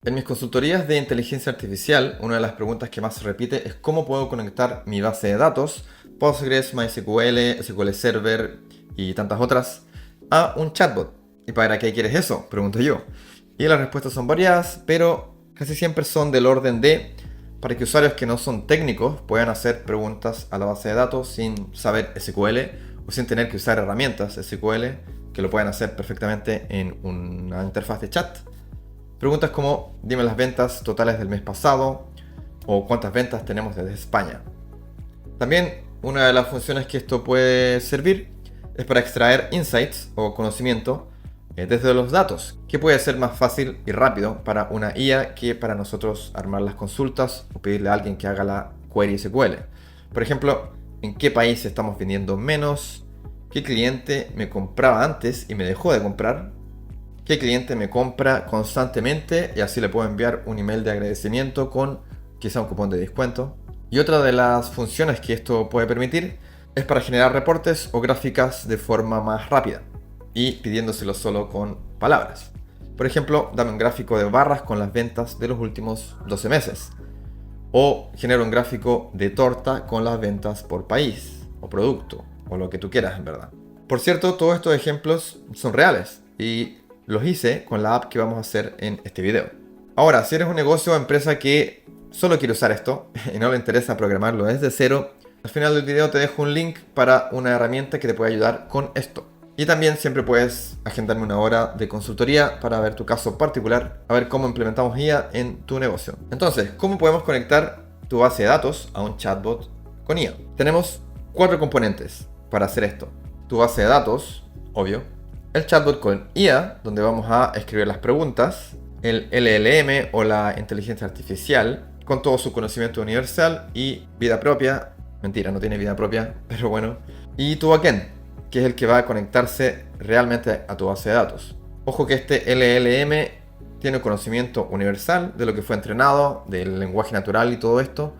En mis consultorías de inteligencia artificial, una de las preguntas que más se repite es cómo puedo conectar mi base de datos, Postgres, MySQL, SQL Server y tantas otras, a un chatbot. ¿Y para qué quieres eso? Pregunto yo. Y las respuestas son variadas, pero casi siempre son del orden de para que usuarios que no son técnicos puedan hacer preguntas a la base de datos sin saber SQL o sin tener que usar herramientas SQL que lo puedan hacer perfectamente en una interfaz de chat. Preguntas como, dime las ventas totales del mes pasado o cuántas ventas tenemos desde España. También una de las funciones que esto puede servir es para extraer insights o conocimiento desde los datos, que puede ser más fácil y rápido para una IA que para nosotros armar las consultas o pedirle a alguien que haga la query SQL. Por ejemplo, en qué país estamos vendiendo menos, qué cliente me compraba antes y me dejó de comprar, qué cliente me compra constantemente y así le puedo enviar un email de agradecimiento con quizá un cupón de descuento. Y otra de las funciones que esto puede permitir es para generar reportes o gráficas de forma más rápida y pidiéndoselo solo con palabras. Por ejemplo, dame un gráfico de barras con las ventas de los últimos 12 meses. O genera un gráfico de torta con las ventas por país o producto o lo que tú quieras en verdad. Por cierto, todos estos ejemplos son reales y los hice con la app que vamos a hacer en este video. Ahora, si eres un negocio o empresa que solo quiere usar esto y no le interesa programarlo desde cero, al final del video te dejo un link para una herramienta que te puede ayudar con esto. Y también siempre puedes agendarme una hora de consultoría para ver tu caso particular, a ver cómo implementamos IA en tu negocio. Entonces, ¿cómo podemos conectar tu base de datos a un chatbot con IA? Tenemos 4 componentes para hacer esto. Tu base de datos, obvio. El chatbot con IA, donde vamos a escribir las preguntas. El LLM o la inteligencia artificial, con todo su conocimiento universal y vida propia. Mentira, no tiene vida propia, pero bueno. Y tu backend, que es el que va a conectarse realmente a tu base de datos. Ojo que este LLM tiene conocimiento universal de lo que fue entrenado, del lenguaje natural y todo esto,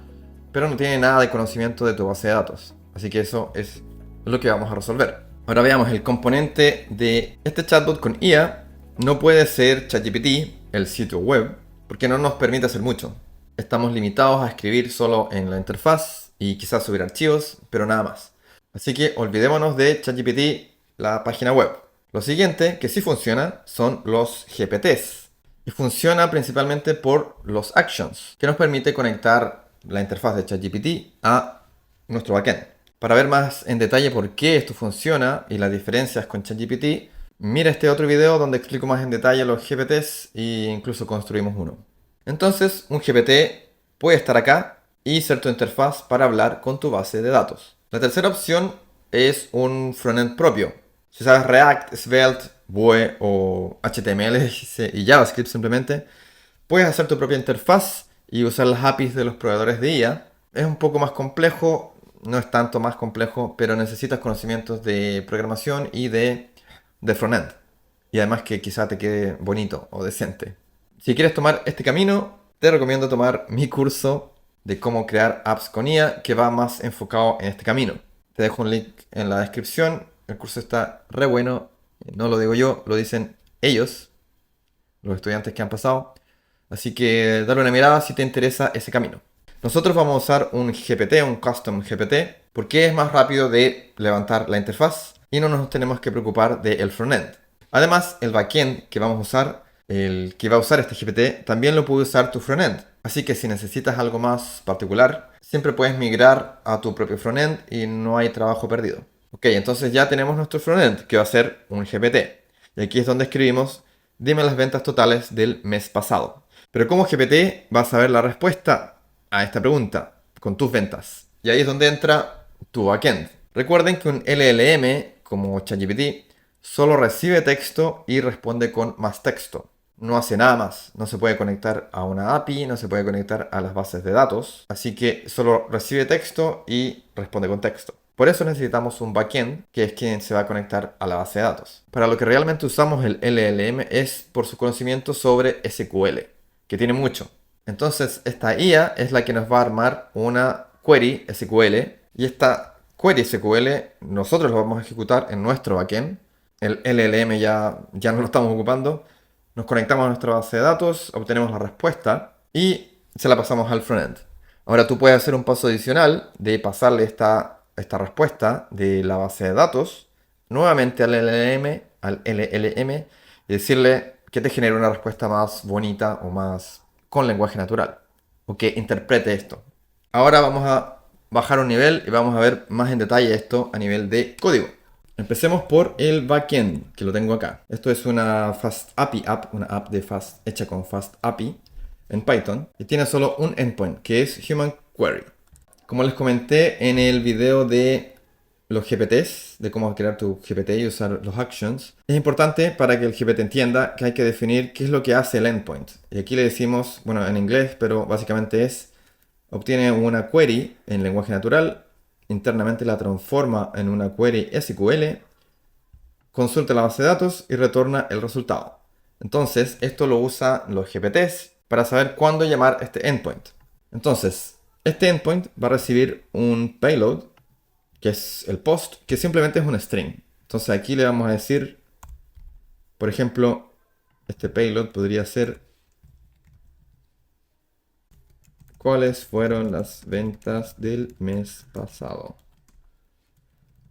pero no tiene nada de conocimiento de tu base de datos. Así que eso es lo que vamos a resolver. Ahora veamos, el componente de este chatbot con IA no puede ser ChatGPT, el sitio web, porque no nos permite hacer mucho. Estamos limitados a escribir solo en la interfaz y quizás subir archivos, pero nada más. Así que olvidémonos de ChatGPT, la página web. Lo siguiente que sí funciona son los GPTs. Y funciona principalmente por los actions, que nos permite conectar la interfaz de ChatGPT a nuestro backend. Para ver más en detalle por qué esto funciona y las diferencias con ChatGPT, mira este otro video donde explico más en detalle los GPTs e incluso construimos uno. Entonces, un GPT puede estar acá y ser tu interfaz para hablar con tu base de datos. La tercera opción es un frontend propio. Si sabes React, Svelte, Vue o HTML y JavaScript simplemente, puedes hacer tu propia interfaz y usar las APIs de los proveedores de IA. Es un poco más complejo, no es tanto más complejo, pero necesitas conocimientos de programación y de frontend. Y además que quizá te quede bonito o decente. Si quieres tomar este camino, te recomiendo tomar mi curso de cómo crear apps con IA, que va más enfocado en este camino. Te dejo un link en la descripción. El curso está re bueno. No lo digo yo, lo dicen ellos, los estudiantes que han pasado. Así que dale una mirada si te interesa ese camino. Nosotros vamos a usar un GPT, un custom GPT, porque es más rápido de levantar la interfaz y no nos tenemos que preocupar del frontend. Además, el backend que vamos a usar, el que va a usar este GPT, también lo puede usar tu frontend. Así que si necesitas algo más particular, siempre puedes migrar a tu propio frontend y no hay trabajo perdido. Ok, entonces ya tenemos nuestro frontend, que va a ser un GPT. Y aquí es donde escribimos, dime las ventas totales del mes pasado. Pero como GPT va a saber la respuesta a esta pregunta con tus ventas. Y ahí es donde entra tu backend. Recuerden que un LLM, como ChatGPT, solo recibe texto y responde con más texto. No hace nada más. No se puede conectar a una API, no se puede conectar a las bases de datos. Así que solo recibe texto y responde con texto. Por eso necesitamos un backend, que es quien se va a conectar a la base de datos. Para lo que realmente usamos el LLM es por su conocimiento sobre SQL, que tiene mucho. Entonces esta IA es la que nos va a armar una query SQL y esta query SQL nosotros lo vamos a ejecutar en nuestro backend. El LLM ya no lo estamos ocupando, Nos conectamos a nuestra base de datos, obtenemos la respuesta y se la pasamos al frontend. Ahora tú puedes hacer un paso adicional de pasarle esta respuesta de la base de datos nuevamente al LLM y decirle que te genere una respuesta más bonita o más con lenguaje natural o que interprete esto. Ahora vamos a bajar un nivel y vamos a ver más en detalle esto a nivel de código. Empecemos por el backend, que lo tengo acá. Esto es una FastAPI app, una app de Fast hecha con FastAPI en Python y tiene solo un endpoint, que es Human Query. Como les comenté en el video de los GPTs, de cómo crear tu GPT y usar los actions, es importante para que el GPT entienda que hay que definir qué es lo que hace el endpoint. Y aquí le decimos, bueno, en inglés, pero básicamente es, obtiene una query en lenguaje natural, internamente la transforma en una query SQL, consulta la base de datos y retorna el resultado. Entonces, esto lo usan los GPTs para saber cuándo llamar este endpoint. Entonces, este endpoint va a recibir un payload, que es el post, que simplemente es un string. Entonces aquí le vamos a decir, por ejemplo, este payload podría ser ¿cuáles fueron las ventas del mes pasado?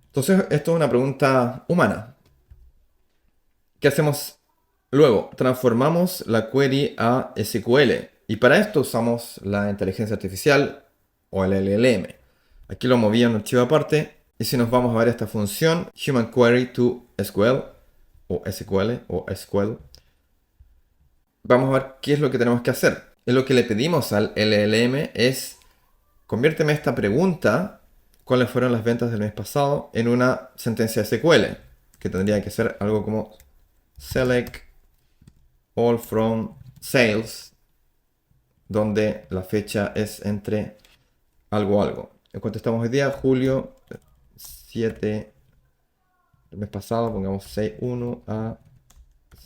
Entonces, esto es una pregunta humana. ¿Qué hacemos luego? Transformamos la query a SQL. Y para esto usamos la inteligencia artificial o el LLM. Aquí lo moví a un archivo aparte. Y si nos vamos a ver esta función, Human Query to SQL, o SQL, o SQL, vamos a ver qué es lo que tenemos que hacer. Y lo que le pedimos al LLM es, conviérteme esta pregunta, ¿cuáles fueron las ventas del mes pasado?, en una sentencia SQL, que tendría que ser algo como select all from sales, donde la fecha es entre algo. En cuanto estamos hoy día, julio 7, el mes pasado, pongamos 6.1 a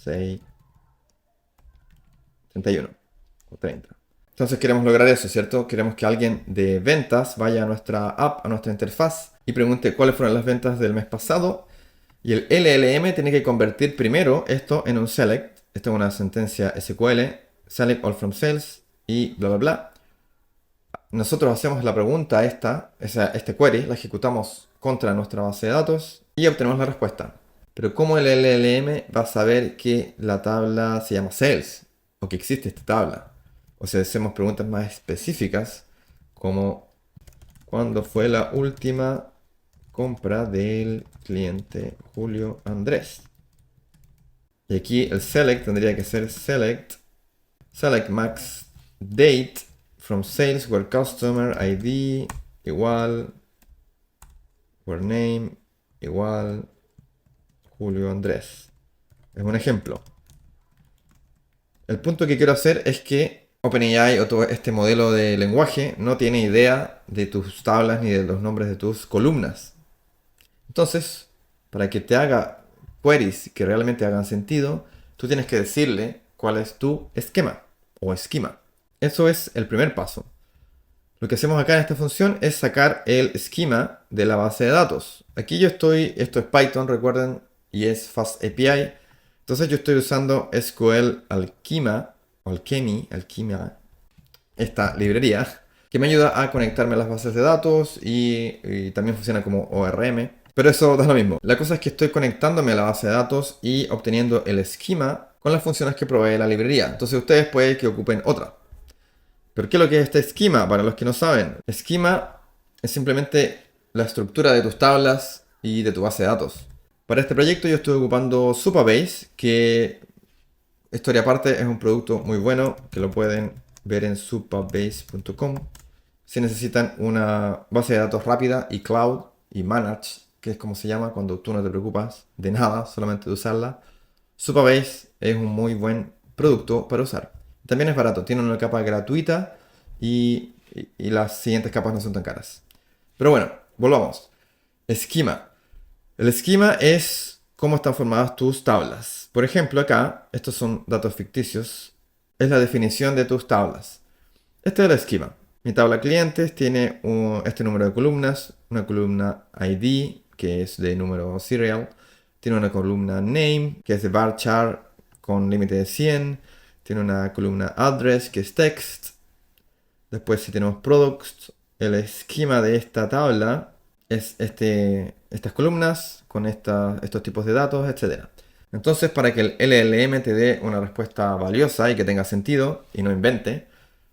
6.31 o 30. Entonces queremos lograr eso, ¿cierto? Queremos que alguien de ventas vaya a nuestra app, a nuestra interfaz y pregunte cuáles fueron las ventas del mes pasado. Y el LLM tiene que convertir primero esto en un select. Esto es una sentencia SQL, select all from sales y bla bla bla. Nosotros hacemos la pregunta este query, la ejecutamos contra nuestra base de datos y obtenemos la respuesta. Pero ¿cómo el LLM va a saber que la tabla se llama sales o que existe esta tabla? O si hacemos preguntas más específicas, como ¿cuándo fue la última compra del cliente Julio Andrés? Y aquí el select tendría que ser select max date from sales where customer ID igual where name igual Julio Andrés. Es un ejemplo. El punto que quiero hacer es que OpenAI o todo este modelo de lenguaje no tiene idea de tus tablas ni de los nombres de tus columnas. Entonces, para que te haga queries que realmente hagan sentido, tú tienes que decirle cuál es tu esquema o esquema. Eso es el primer paso. Lo que hacemos acá en esta función es sacar el esquema de la base de datos. Aquí esto es Python, recuerden, y es FastAPI. Entonces yo estoy usando SQL Alchema, esta librería, que me ayuda a conectarme a las bases de datos y también funciona como ORM. Pero eso da lo mismo. La cosa es que estoy conectándome a la base de datos y obteniendo el esquema con las funciones que provee la librería. Entonces ustedes pueden que ocupen otra. ¿Pero qué es lo que es este esquema? Para los que no saben, esquema es simplemente la estructura de tus tablas y de tu base de datos. Para este proyecto yo estoy ocupando Supabase, que, historia aparte, es un producto muy bueno que lo pueden ver en supabase.com. Si necesitan una base de datos rápida y cloud y managed, que es como se llama cuando tú no te preocupas de nada, solamente de usarla, Supabase es un muy buen producto para usar. También es barato, tiene una capa gratuita y las siguientes capas no son tan caras. Pero bueno, volvamos. Esquema. El esquema es cómo están formadas tus tablas. Por ejemplo, acá, estos son datos ficticios, es la definición de tus tablas. Este es el esquema. Mi tabla clientes tiene este número de columnas, una columna ID, que es de número serial, tiene una columna name, que es de varchar con límite de 100. Tiene una columna address que es text. Después si tenemos products, el esquema de esta tabla es estas columnas con estos tipos de datos, etc. Entonces, para que el LLM te dé una respuesta valiosa y que tenga sentido y no invente,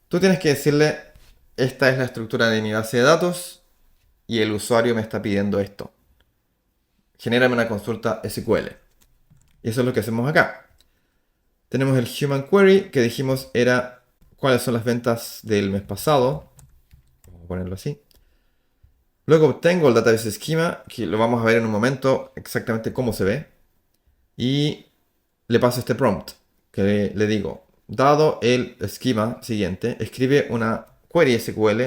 tú tienes que decirle, esta es la estructura de mi base de datos y el usuario me está pidiendo esto. Genérame una consulta SQL. Y eso es lo que hacemos acá. Tenemos el Human Query, que dijimos era cuáles son las ventas del mes pasado. Vamos a ponerlo así. Luego obtengo el Database Schema, que lo vamos a ver en un momento exactamente cómo se ve. Y le paso este prompt, que le digo, dado el esquema siguiente, escribe una query SQL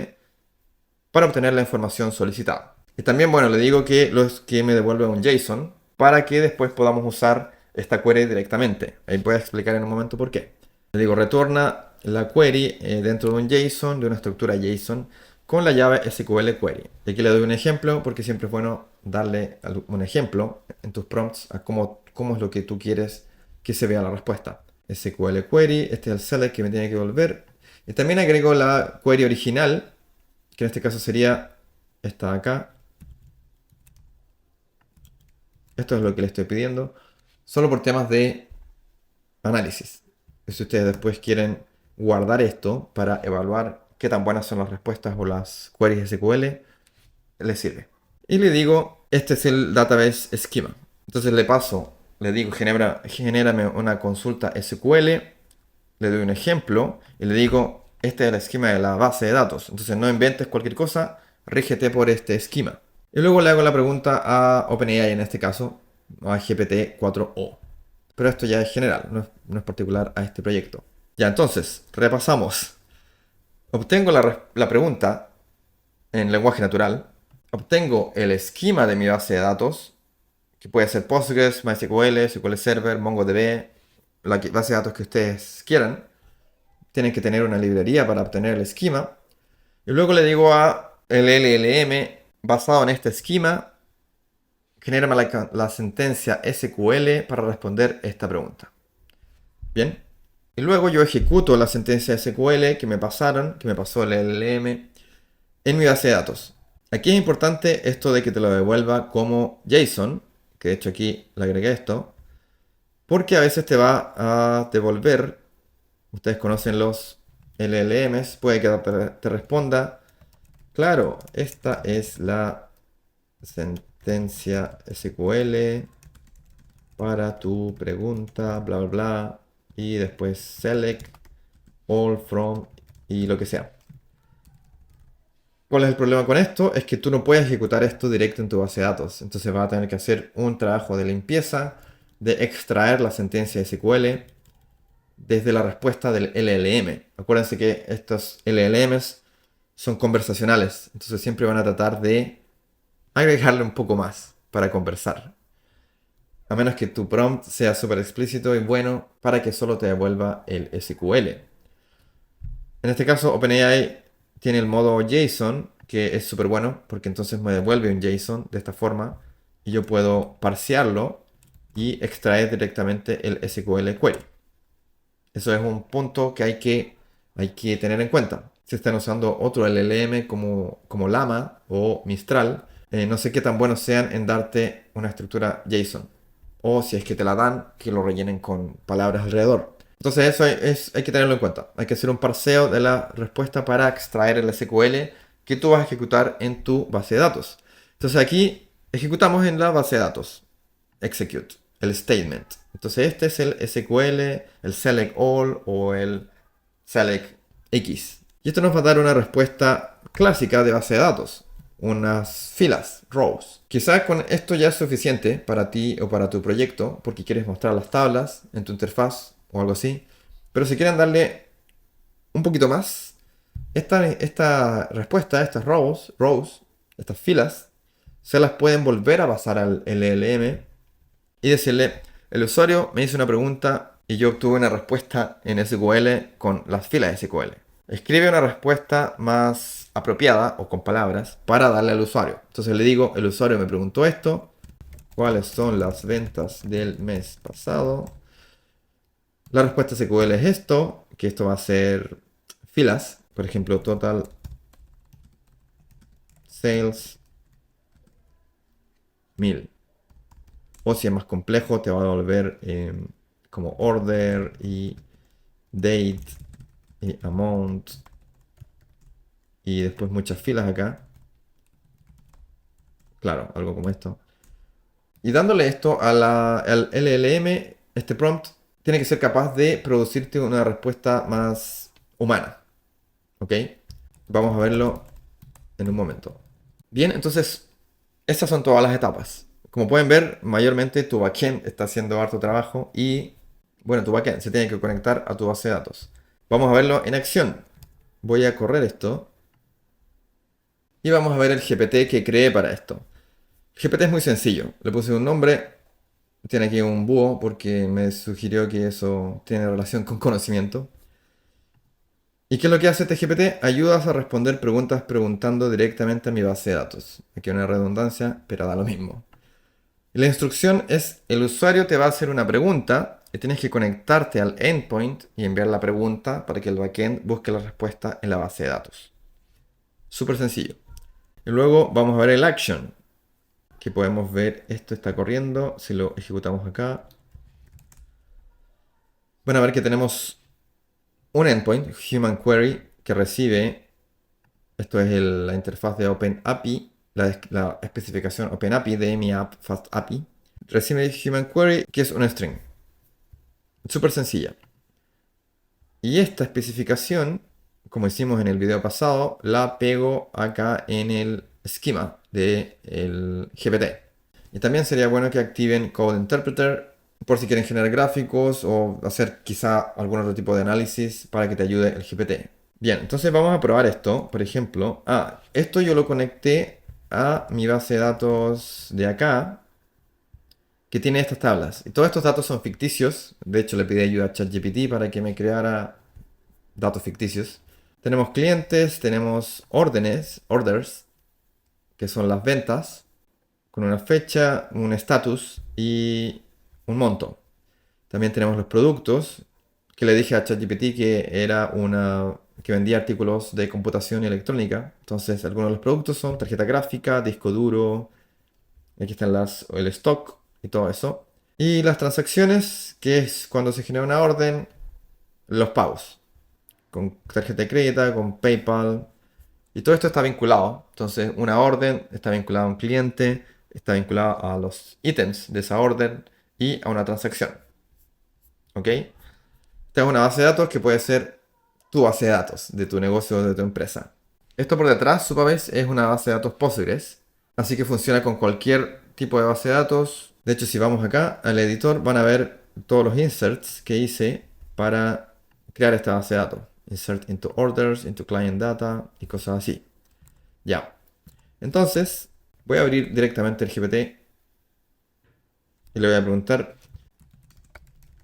para obtener la información solicitada. Y también, bueno, le digo que me devuelva un JSON para que después podamos usar esta query directamente. Ahí voy a explicar en un momento por qué. Le digo, retorna la query dentro de un JSON, de una estructura JSON, con la llave SQL Query. Y aquí le doy un ejemplo, porque siempre es bueno darle un ejemplo en tus prompts a cómo es lo que tú quieres que se vea la respuesta. SQL Query, este es el select que me tiene que devolver. Y también agrego la query original, que en este caso sería esta de acá. Esto es lo que le estoy pidiendo, solo por temas de análisis. Si ustedes después quieren guardar esto para evaluar qué tan buenas son las respuestas o las queries SQL, les sirve. Y le digo, este es el database schema. Entonces le digo, genérame una consulta SQL, le doy un ejemplo y le digo, este es el esquema de la base de datos. Entonces no inventes cualquier cosa, rígete por este esquema. Y luego le hago la pregunta a OpenAI en este caso, a GPT-4o. Pero esto ya es general, no es particular a este proyecto. Ya, entonces, repasamos. Obtengo la pregunta en lenguaje natural. Obtengo el esquema de mi base de datos, que puede ser Postgres, MySQL, SQL Server, MongoDB, la base de datos que ustedes quieran. Tienen que tener una librería para obtener el esquema. Y luego le digo a el LLM, basado en este esquema, genérame la sentencia SQL para responder esta pregunta. Bien. Y luego yo ejecuto la sentencia SQL que me pasó el LLM en mi base de datos. Aquí es importante esto de que te lo devuelva como JSON, que de hecho aquí le agregué esto, porque a veces te va a devolver, ustedes conocen los LLMs, puede que te responda, claro, esta es la sentencia SQL para tu pregunta, bla, bla, bla, y después select, all from, y lo que sea. ¿Cuál es el problema con esto? Es que tú no puedes ejecutar esto directo en tu base de datos. Entonces vas a tener que hacer un trabajo de limpieza, de extraer la sentencia SQL desde la respuesta del LLM. Acuérdense que estos LLMs son conversacionales, entonces siempre van a tratar de agregarle un poco más para conversar. A menos que tu prompt sea súper explícito y bueno para que solo te devuelva el SQL. En este caso, OpenAI tiene el modo JSON, que es súper bueno, porque entonces me devuelve un JSON de esta forma y yo puedo parsearlo y extraer directamente el SQL query. Eso es un punto que hay que tener en cuenta. Si están usando otro LLM como Llama o Mistral, no sé qué tan buenos sean en darte una estructura JSON. O si es que te la dan, que lo rellenen con palabras alrededor. Entonces eso hay que tenerlo en cuenta. Hay que hacer un parseo de la respuesta para extraer el SQL que tú vas a ejecutar en tu base de datos. Entonces aquí ejecutamos en la base de datos. Execute, el statement. Entonces este es el SQL, el select all o el select X. Y esto nos va a dar una respuesta clásica de base de datos. Unas filas, rows. Quizás con esto ya es suficiente para ti o para tu proyecto porque quieres mostrar las tablas en tu interfaz o algo así. Pero si quieren darle un poquito más, esta respuesta, estas rows, estas filas, se las pueden volver a pasar al LLM y decirle, el usuario me hizo una pregunta y yo obtuve una respuesta en SQL con las filas de SQL. Escribe una respuesta más apropiada o con palabras para darle al usuario. Entonces le digo, el usuario me preguntó esto, ¿cuáles son las ventas del mes pasado? La respuesta SQL es esto, que esto va a ser filas. Por ejemplo, total sales 1000. O si es más complejo, te va a devolver como order y date y amount. Y después muchas filas acá. Claro, algo como esto. Y dándole esto al LLM, este prompt tiene que ser capaz de producirte una respuesta más humana. ¿Ok? Vamos a verlo en un momento. Bien, entonces, estas son todas las etapas. Como pueden ver, mayormente tu backend está haciendo harto trabajo y, bueno, tu backend se tiene que conectar a tu base de datos. Vamos a verlo en acción. Voy a correr esto y vamos a ver el GPT que creé para esto. El GPT es muy sencillo. Le puse un nombre, tiene aquí un búho porque me sugirió que eso tiene relación con conocimiento. ¿Y qué es lo que hace este GPT? Ayudas a responder preguntas preguntando directamente a mi base de datos. Aquí hay una redundancia, pero da lo mismo. Y la instrucción es, el usuario te va a hacer una pregunta y tienes que conectarte al endpoint y enviar la pregunta para que el backend busque la respuesta en la base de datos. Súper sencillo. Y luego vamos a ver el action, que podemos ver, esto está corriendo, si lo ejecutamos acá. Van a ver que tenemos un endpoint, Human Query, que recibe, esto es la interfaz de OpenAPI, la especificación OpenAPI de mi app FastAPI. Recibe Human Query, que es una string. Súper sencilla. Y esta especificación, como hicimos en el video pasado, la pego acá en el esquema del GPT. Y también sería bueno que activen Code Interpreter por si quieren generar gráficos o hacer quizá algún otro tipo de análisis para que te ayude el GPT. Bien, entonces vamos a probar esto. Por ejemplo, esto yo lo conecté a mi base de datos de acá, que tiene estas tablas. Y todos estos datos son ficticios. De hecho, le pedí ayuda a ChatGPT para que me creara datos ficticios. Tenemos clientes, tenemos orders, que son las ventas, con una fecha, un estatus y un monto. También tenemos los productos, que le dije a ChatGPT que era que vendía artículos de computación y electrónica. Entonces, algunos de los productos son tarjeta gráfica, disco duro, aquí están el stock y todo eso. Y las transacciones, que es cuando se genera una orden, los pagos, con tarjeta de crédito, con PayPal. Y todo esto está vinculado. Entonces, una orden está vinculada a un cliente, está vinculada a los ítems de esa orden y a una transacción. ¿Ok? Esta es una base de datos que puede ser tu base de datos de tu negocio o de tu empresa. Esto por detrás, Supabase, es una base de datos Postgres. Así que funciona con cualquier tipo de base de datos. De hecho, si vamos acá al editor, van a ver todos los inserts que hice para crear esta base de datos. Insert into orders, into client data y cosas así. Ya. Entonces, voy a abrir directamente el GPT y le voy a preguntar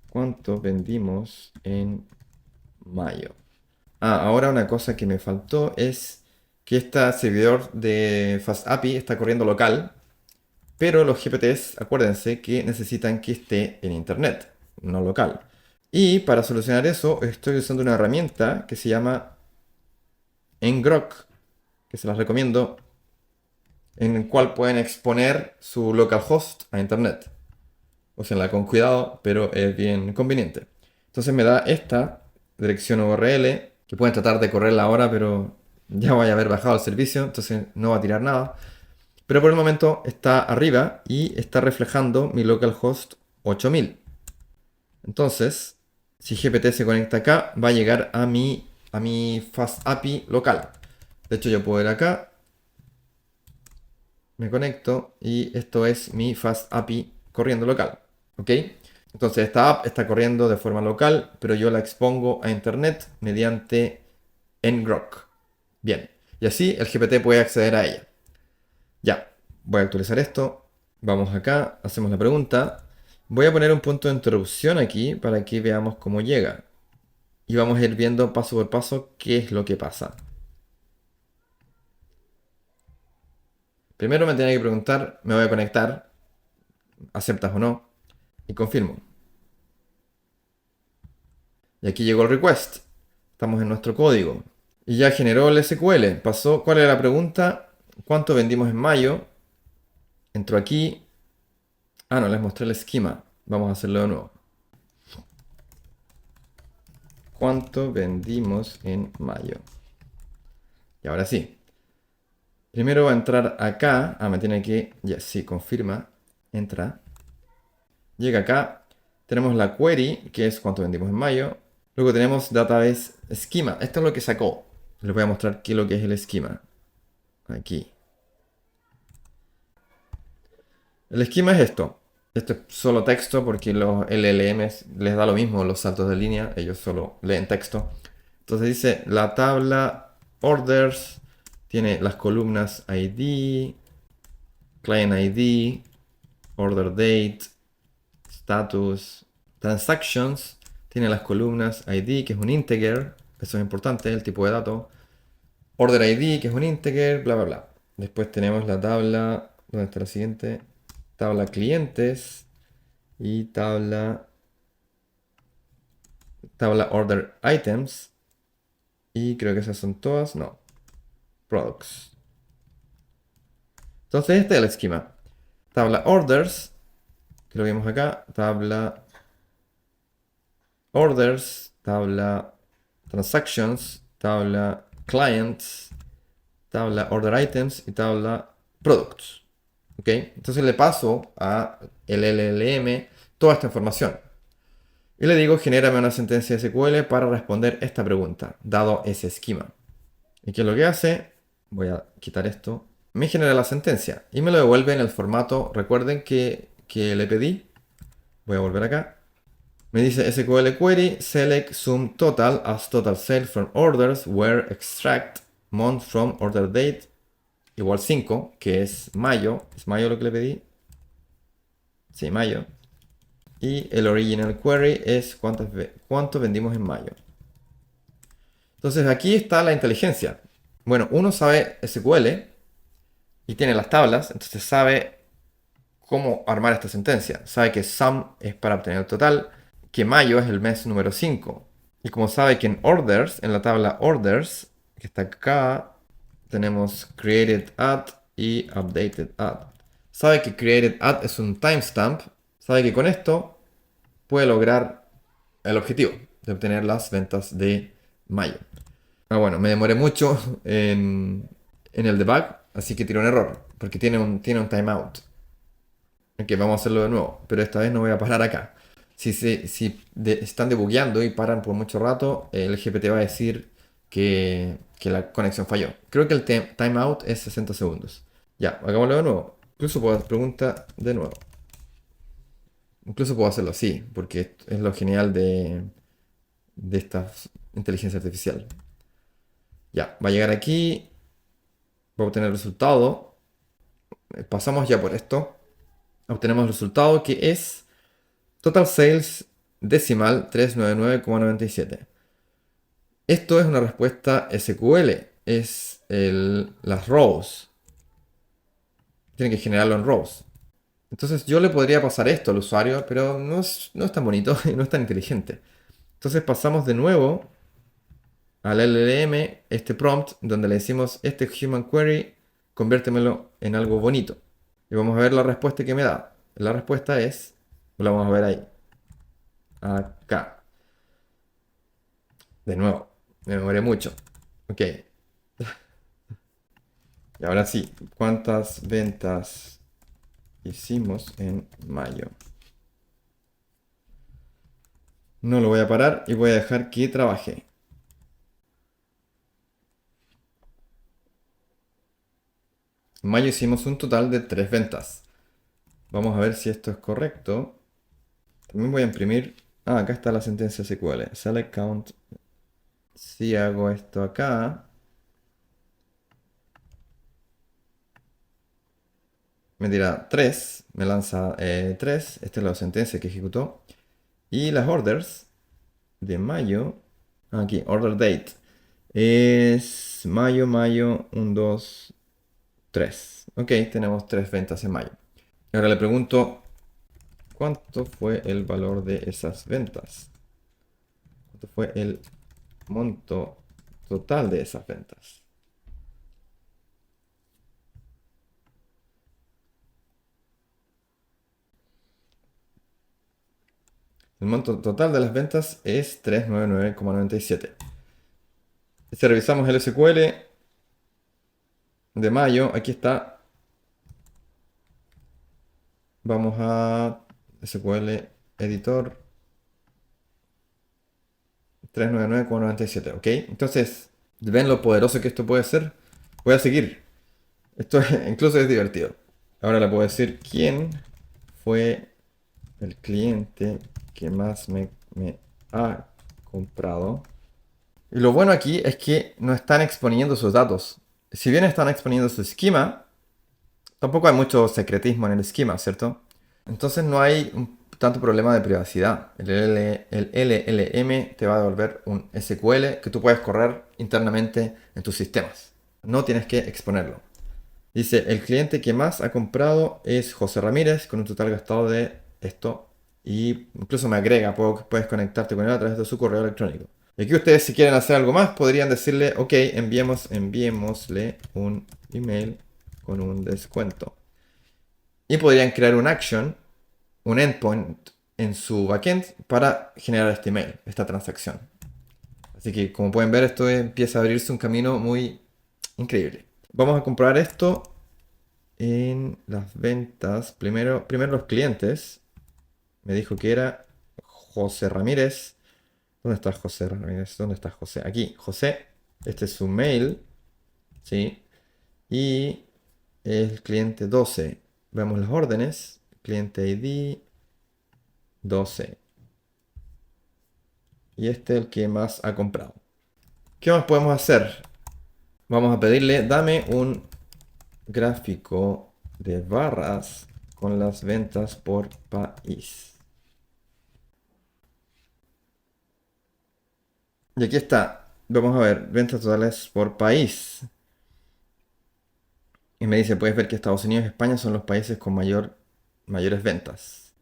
cuánto vendimos en mayo. Ahora una cosa que me faltó es que este servidor de FastAPI está corriendo local, pero los GPTs, acuérdense que necesitan que esté en internet, no local. Y para solucionar eso, estoy usando una herramienta que se llama Ngrok, que se las recomiendo, en el cual pueden exponer su localhost a internet. Úsenla con cuidado, pero es bien conveniente. Entonces me da esta dirección URL, que pueden tratar de correrla ahora, pero ya voy a haber bajado el servicio, entonces no va a tirar nada. Pero por el momento está arriba y está reflejando mi localhost 8000. Entonces, si GPT se conecta acá, va a llegar a mi FastAPI local. De hecho, yo puedo ir acá, me conecto y esto es mi FastAPI corriendo local. ¿Ok? Entonces esta app está corriendo de forma local, pero yo la expongo a internet mediante Ngrok. Bien, y así el GPT puede acceder a ella. Ya, voy a actualizar esto. Vamos acá, hacemos la pregunta. Voy a poner un punto de interrupción aquí para que veamos cómo llega. Y vamos a ir viendo paso por paso qué es lo que pasa. Primero me tiene que preguntar, me voy a conectar, aceptas o no, y confirmo. Y aquí llegó el request. Estamos en nuestro código. Y ya generó el SQL. Pasó, ¿cuál era la pregunta? ¿Cuánto vendimos en mayo? Entró aquí. Ah, no, les mostré el esquema. Vamos a hacerlo de nuevo. ¿Cuánto vendimos en mayo? Y ahora sí. Primero va a entrar acá. Ah, me tiene que... Ya, sí, confirma. Entra. Llega acá. Tenemos la query, que es cuánto vendimos en mayo. Luego tenemos database schema. Esto es lo que sacó. Les voy a mostrar qué es lo que es el esquema. Aquí. El esquema es esto. Esto es solo texto porque los LLMs les da lo mismo los saltos de línea. Ellos solo leen texto. Entonces dice la tabla orders. Tiene las columnas ID, client ID, order date, status, transactions. Tiene las columnas ID, que es un integer. Eso es importante, el tipo de dato. Order ID, que es un integer, bla, bla, bla. Después tenemos la tabla. ¿Dónde está la siguiente? Tabla clientes y tabla order items. Y creo que esas son todas. No. Products. Entonces este es el esquema. Tabla orders, que lo vimos acá. Tabla orders, tabla transactions, tabla clients, tabla order items y tabla products. ¿Ok? Entonces le paso a el LLM toda esta información. Y le digo, genérame una sentencia SQL para responder esta pregunta, dado ese esquema. ¿Y qué es lo que hace? Voy a quitar esto. Me genera la sentencia y me lo devuelve en el formato, recuerden que le pedí. Voy a volver acá. Me dice SQL query, select sum total as total sales from orders where extract month from order date igual 5, que es mayo. ¿Es mayo lo que le pedí? Sí, mayo. Y el original query es cuánto vendimos en mayo. Entonces aquí está la inteligencia. Bueno, uno sabe SQL y tiene las tablas, entonces sabe cómo armar esta sentencia. Sabe que sum es para obtener el total, que mayo es el mes número 5. Y como sabe que en orders, en la tabla orders, que está acá, tenemos created at y updated at. Sabe que created at es un timestamp. Sabe que con esto puede lograr el objetivo de obtener las ventas de mayo. Ah, bueno, me demoré mucho en el debug, así que tiré un error, porque tiene un timeout. Ok, vamos a hacerlo de nuevo, pero esta vez no voy a parar acá. Si están debugueando y paran por mucho rato, el GPT va a decir que la conexión falló. Creo que el timeout es 60 segundos. Ya, hagámoslo de nuevo. Incluso puedo hacer pregunta de nuevo. Incluso puedo hacerlo así, porque es lo genial de esta inteligencia artificial. Ya, va a llegar aquí, va a obtener el resultado. Pasamos ya por esto. Obtenemos el resultado que es Total Sales decimal 399,97. Esto es una respuesta SQL. Es las rows. Tienen que generarlo en rows. Entonces yo le podría pasar esto al usuario, pero no es tan bonito y no es tan inteligente. Entonces pasamos de nuevo al LLM este prompt donde le decimos este human query, conviértemelo en algo bonito. Y vamos a ver la respuesta que me da. La respuesta es, lo vamos a ver ahí. Acá. De nuevo, me demoré mucho. Ok. Y ahora sí, ¿cuántas ventas hicimos en mayo? No lo voy a parar y voy a dejar que trabaje. En mayo hicimos un total de 3 ventas. Vamos a ver si esto es correcto. También voy a imprimir. Ah, acá está la sentencia SQL. Select count. Si hago esto acá, me dirá 3. Me lanza 3. Esta es la sentencia que ejecutó. Y las orders de mayo. Aquí, order date. Es mayo, 1, 2, 3. Ok, tenemos 3 ventas en mayo. Ahora le pregunto, ¿cuánto fue el valor de esas ventas? ¿Cuánto fue el monto total de esas ventas? El monto total de las ventas es 399,97. Si revisamos el SQL de mayo, aquí está. Vamos a SQL editor 399,97, ¿ok? Entonces, ¿ven lo poderoso que esto puede ser? Voy a seguir. Esto incluso es divertido. Ahora le puedo decir quién fue el cliente que más me ha comprado. Y lo bueno aquí es que no están exponiendo sus datos. Si bien están exponiendo su esquema, tampoco hay mucho secretismo en el esquema, ¿cierto? Entonces no hay tanto problema de privacidad. El LLM te va a devolver un SQL que tú puedes correr internamente en tus sistemas. No tienes que exponerlo. Dice, el cliente que más ha comprado es José Ramírez con un total gastado de esto. Y incluso me agrega, puedes conectarte con él a través de su correo electrónico. Y aquí ustedes si quieren hacer algo más podrían decirle, ok, enviémosle un email con un descuento. Y podrían crear un action, un endpoint en su backend para generar este email, esta transacción. Así que como pueden ver esto empieza a abrirse un camino muy increíble. Vamos a comprobar esto en las ventas. Primero los clientes. Me dijo que era José Ramírez. ¿Dónde está José Ramírez? ¿Dónde está José? Aquí, José. Este es su mail. ¿Sí? Y el cliente 12. Vemos las órdenes. Cliente ID 12. Y este es el que más ha comprado. ¿Qué más podemos hacer? Vamos a pedirle, dame un gráfico de barras con las ventas por país. Y aquí está. Vamos a ver, ventas totales por país. Y me dice, puedes ver que Estados Unidos y España son los países con mayores ventas.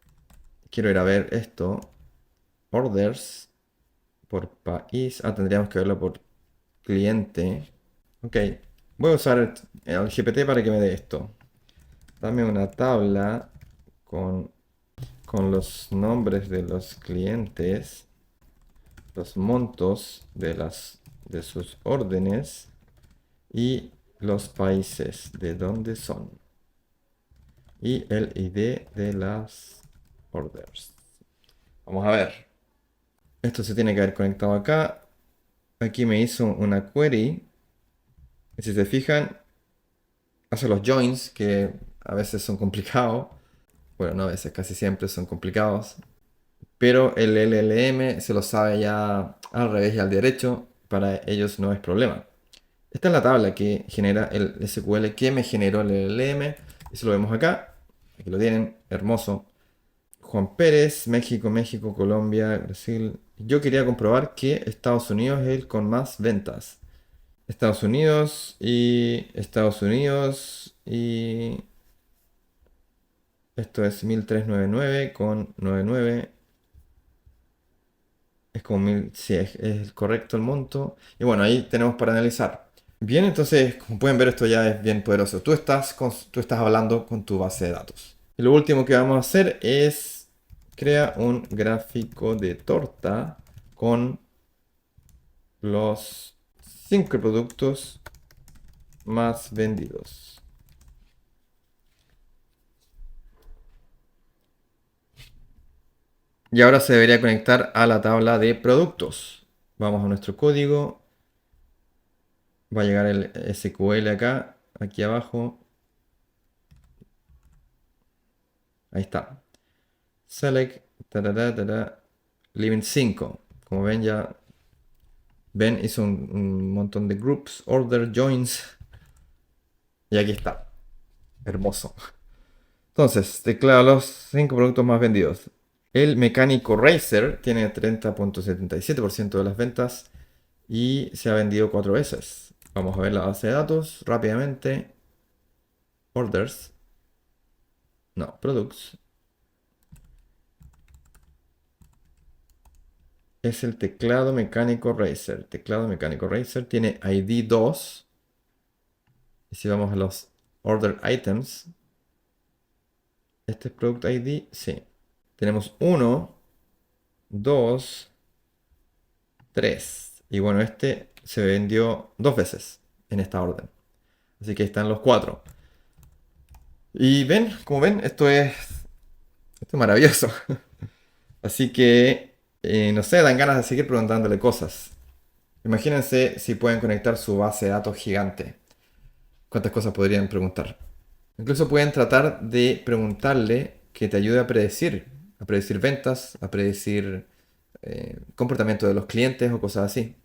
Quiero ir a ver esto. Orders por país. Ah, tendríamos que verlo por cliente. Ok. Voy a usar el GPT para que me dé esto. Dame una tabla con, con los nombres de los clientes, los montos de sus órdenes y los países de donde son. Y el ID de las orders. Vamos a ver. Esto se tiene que haber conectado acá. Aquí me hizo una query. Y si se fijan, hace los joins que a veces son complicados. Bueno, no a veces, casi siempre son complicados. Pero el LLM se lo sabe ya al revés y al derecho. Para ellos no es problema. Esta es la tabla que genera el SQL que me generó el LLM. Y si lo vemos acá, aquí lo tienen, hermoso. Juan Pérez, México, México, Colombia, Brasil. Yo quería comprobar que Estados Unidos es el con más ventas. Estados Unidos y esto es 1399 con 99. Es como 1000, sí, es correcto el monto. Y bueno, ahí tenemos para analizar. Bien, entonces, como pueden ver, esto ya es bien poderoso. Tú estás hablando con tu base de datos. Y lo último que vamos a hacer es crear un gráfico de torta con los 5 productos más vendidos. Y ahora se debería conectar a la tabla de productos. Vamos a nuestro código. Va a llegar el SQL acá, aquí abajo. Ahí está. Select, Living 5. Como ven ya, hizo un montón de groups, order, joins. Y aquí está. Hermoso. Entonces, declara los 5 productos más vendidos. El mecánico Racer tiene 30,77% de las ventas y se ha vendido 4 veces. Vamos a ver la base de datos rápidamente. Orders. No, products. es el teclado mecánico Razer. Teclado mecánico Razer tiene ID 2. Y si vamos a los Order Items, ¿este es Product ID? Sí. Tenemos 1, 2, 3. Y bueno, este se vendió 2 veces en esta orden. Así que están los 4. Y ven, como ven, esto es maravilloso. Así que, no sé, dan ganas de seguir preguntándole cosas. Imagínense si pueden conectar su base de datos gigante. ¿Cuántas cosas podrían preguntar? Incluso pueden tratar de preguntarle que te ayude a predecir ventas, a predecir comportamiento de los clientes o cosas así.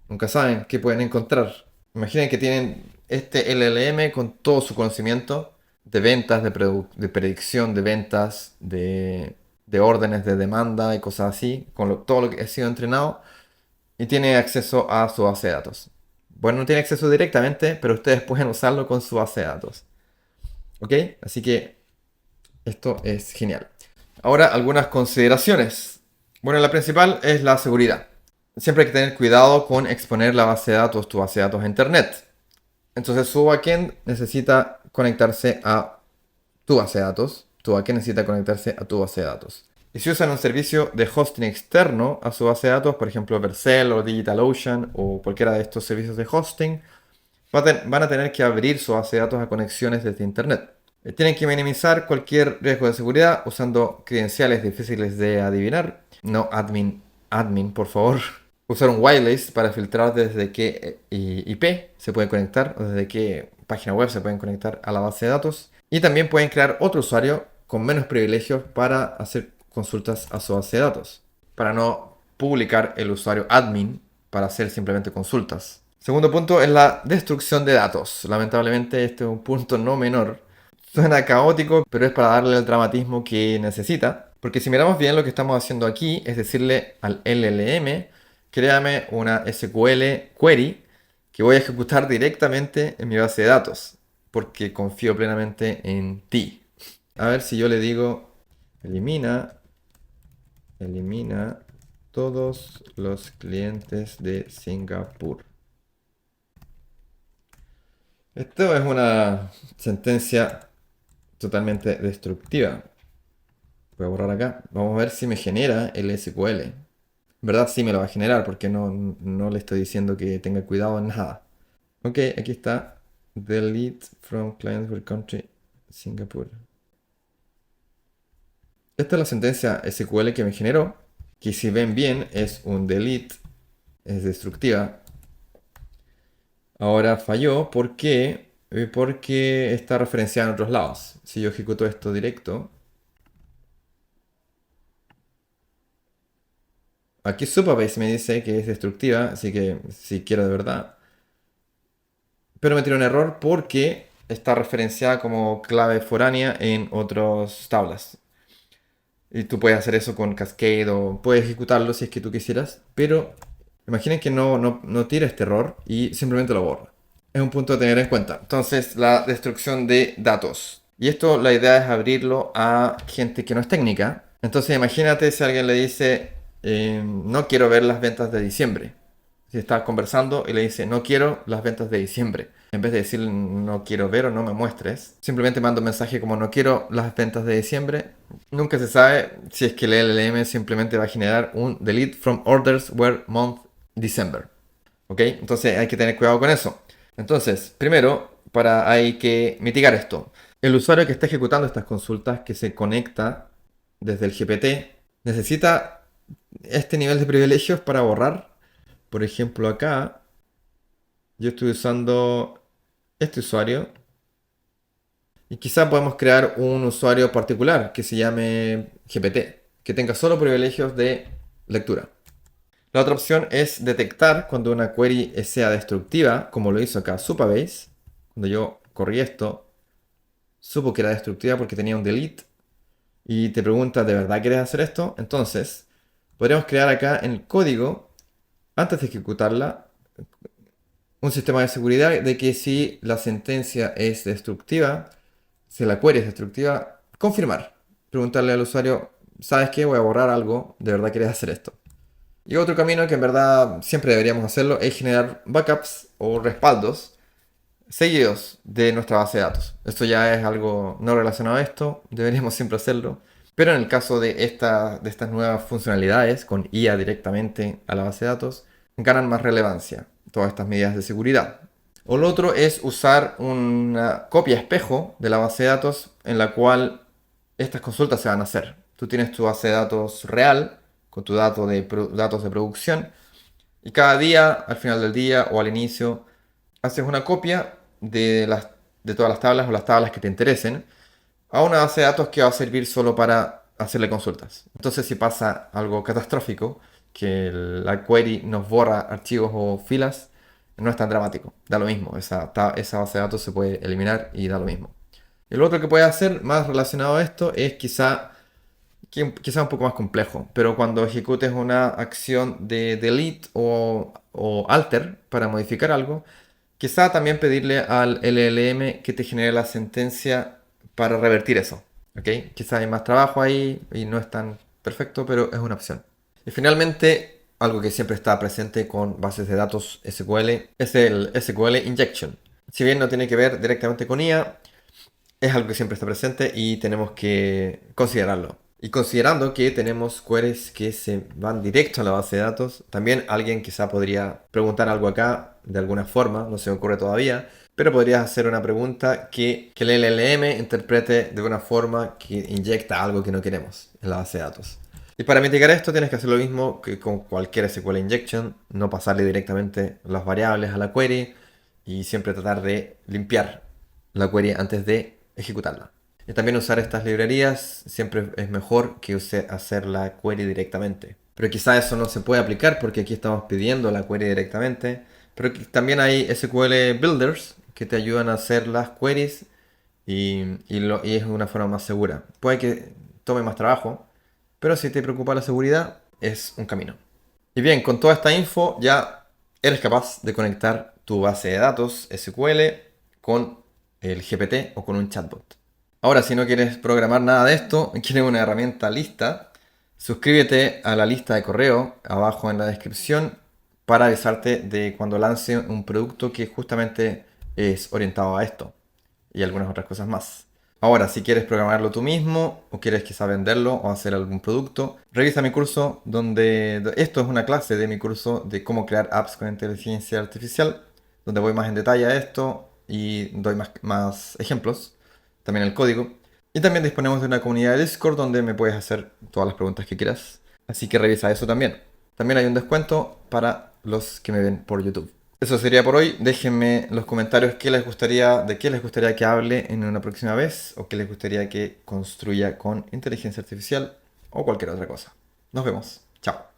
Nunca saben qué pueden encontrar. Imaginen que tienen este LLM con todo su conocimiento de ventas, de predicción de ventas, de órdenes de demanda y cosas así, con todo lo que ha sido entrenado y tiene acceso a su base de datos. Bueno, no tiene acceso directamente, pero ustedes pueden usarlo con su base de datos. ¿Ok? Así que esto es genial. Ahora algunas consideraciones. Bueno, la principal es la seguridad. Siempre hay que tener cuidado con exponer la base de datos, tu base de datos a internet. Entonces su backend necesita conectarse a tu base de datos. Tu backend necesita conectarse a tu base de datos. Y si usan un servicio de hosting externo a su base de datos, por ejemplo Vercel o DigitalOcean o cualquiera de estos servicios de hosting, van a tener que abrir su base de datos a conexiones desde internet. Tienen que minimizar cualquier riesgo de seguridad usando credenciales difíciles de adivinar. No admin, por favor. Usar un whitelist para filtrar desde qué IP se pueden conectar o desde qué página web se pueden conectar a la base de datos. Y también pueden crear otro usuario con menos privilegios para hacer consultas a su base de datos. Para no publicar el usuario admin para hacer simplemente consultas. Segundo punto es la destrucción de datos. Lamentablemente este es un punto no menor. Suena caótico, pero es para darle el dramatismo que necesita. Porque si miramos bien lo que estamos haciendo aquí es decirle al LLM, créame una SQL query que voy a ejecutar directamente en mi base de datos. Porque confío plenamente en ti. A ver si yo le digo, elimina todos los clientes de Singapur. Esto es una sentencia totalmente destructiva. Voy a borrar acá. Vamos a ver si me genera el SQL. En verdad sí me lo va a generar porque no le estoy diciendo que tenga cuidado en nada. Ok, aquí está. Delete from client for country Singapur. Esta es la sentencia SQL que me generó. Que si ven bien es un delete. Es destructiva. Ahora falló porque está referenciada en otros lados. Si yo ejecuto esto directo. Aquí Supabase me dice que es destructiva, así que si quiero de verdad. Pero me tiró un error porque está referenciada como clave foránea en otras tablas. Y tú puedes hacer eso con Cascade o puedes ejecutarlo si es que tú quisieras. Pero imaginen que no tira este error y simplemente lo borra. Es un punto a tener en cuenta. Entonces, la destrucción de datos. Y esto la idea es abrirlo a gente que no es técnica. Entonces imagínate si alguien le dice, no quiero ver las ventas de diciembre. Si está conversando y le dice, no quiero las ventas de diciembre. En vez de decir no quiero ver o no me muestres, simplemente mando un mensaje como no quiero las ventas de diciembre. Nunca se sabe si es que el LLM simplemente va a generar un delete from orders where month December. ¿Ok? Entonces hay que tener cuidado con eso. Entonces, primero, hay que mitigar esto. El usuario que está ejecutando estas consultas, que se conecta desde el GPT, necesita este nivel de privilegios para borrar. Por ejemplo, acá yo estoy usando este usuario y quizá podemos crear un usuario particular que se llame GPT, que tenga solo privilegios de lectura. La otra opción es detectar cuando una query sea destructiva, como lo hizo acá Supabase. Cuando yo corrí esto, supo que era destructiva porque tenía un delete y te pregunta, ¿de verdad quieres hacer esto? Entonces, podríamos crear acá en el código, antes de ejecutarla, un sistema de seguridad de que si la sentencia es destructiva, si la query es destructiva, confirmar. Preguntarle al usuario, ¿sabes qué? Voy a borrar algo, ¿de verdad quieres hacer esto? Y otro camino que en verdad siempre deberíamos hacerlo es generar backups o respaldos seguidos de nuestra base de datos. Esto ya es algo no relacionado a esto, deberíamos siempre hacerlo. Pero en el caso de estas nuevas funcionalidades con IA directamente a la base de datos, ganan más relevancia todas estas medidas de seguridad. O lo otro es usar una copia espejo de la base de datos en la cual estas consultas se van a hacer. Tú tienes tu base de datos real con tu datos de producción y cada día, al final del día o al inicio, haces una copia de todas las tablas o las tablas que te interesen a una base de datos que va a servir solo para hacerle consultas. Entonces, si pasa algo catastrófico, que la query nos borra archivos o filas, no es tan dramático. Da lo mismo. Esa base de datos se puede eliminar y da lo mismo. Y lo otro que puedes hacer más relacionado a esto es quizá un poco más complejo, pero cuando ejecutes una acción de delete o alter para modificar algo, quizá también pedirle al LLM que te genere la sentencia para revertir eso. ¿Ok? Quizá hay más trabajo ahí y no es tan perfecto, pero es una opción. Y finalmente, algo que siempre está presente con bases de datos SQL es el SQL Injection. Si bien no tiene que ver directamente con IA, es algo que siempre está presente y tenemos que considerarlo. Y considerando que tenemos queries que se van directo a la base de datos, también alguien quizá podría preguntar algo acá de alguna forma, no se me ocurre todavía, pero podrías hacer una pregunta que el LLM interprete de una forma que inyecta algo que no queremos en la base de datos. Y para mitigar esto tienes que hacer lo mismo que con cualquier SQL injection, no pasarle directamente las variables a la query y siempre tratar de limpiar la query antes de ejecutarla. Y también usar estas librerías siempre es mejor que hacer la query directamente. Pero quizá eso no se puede aplicar porque aquí estamos pidiendo la query directamente. Pero también hay SQL Builders que te ayudan a hacer las queries y es una forma más segura. Puede que tome más trabajo, pero si te preocupa la seguridad, es un camino. Y bien, con toda esta info ya eres capaz de conectar tu base de datos SQL con el GPT o con un chatbot. Ahora, si no quieres programar nada de esto, quieres una herramienta lista, suscríbete a la lista de correo abajo en la descripción para avisarte de cuando lance un producto que justamente es orientado a esto y algunas otras cosas más. Ahora, si quieres programarlo tú mismo o quieres quizá venderlo o hacer algún producto, revisa mi curso esto es una clase de mi curso de cómo crear apps con inteligencia artificial, donde voy más en detalle a esto y doy más ejemplos, también el código. Y también disponemos de una comunidad de Discord donde me puedes hacer todas las preguntas que quieras. Así que revisa eso también. También hay un descuento para los que me ven por YouTube. Eso sería por hoy. Déjenme en los comentarios de qué les gustaría que hable en una próxima vez o qué les gustaría que construya con inteligencia artificial o cualquier otra cosa. Nos vemos. Chao.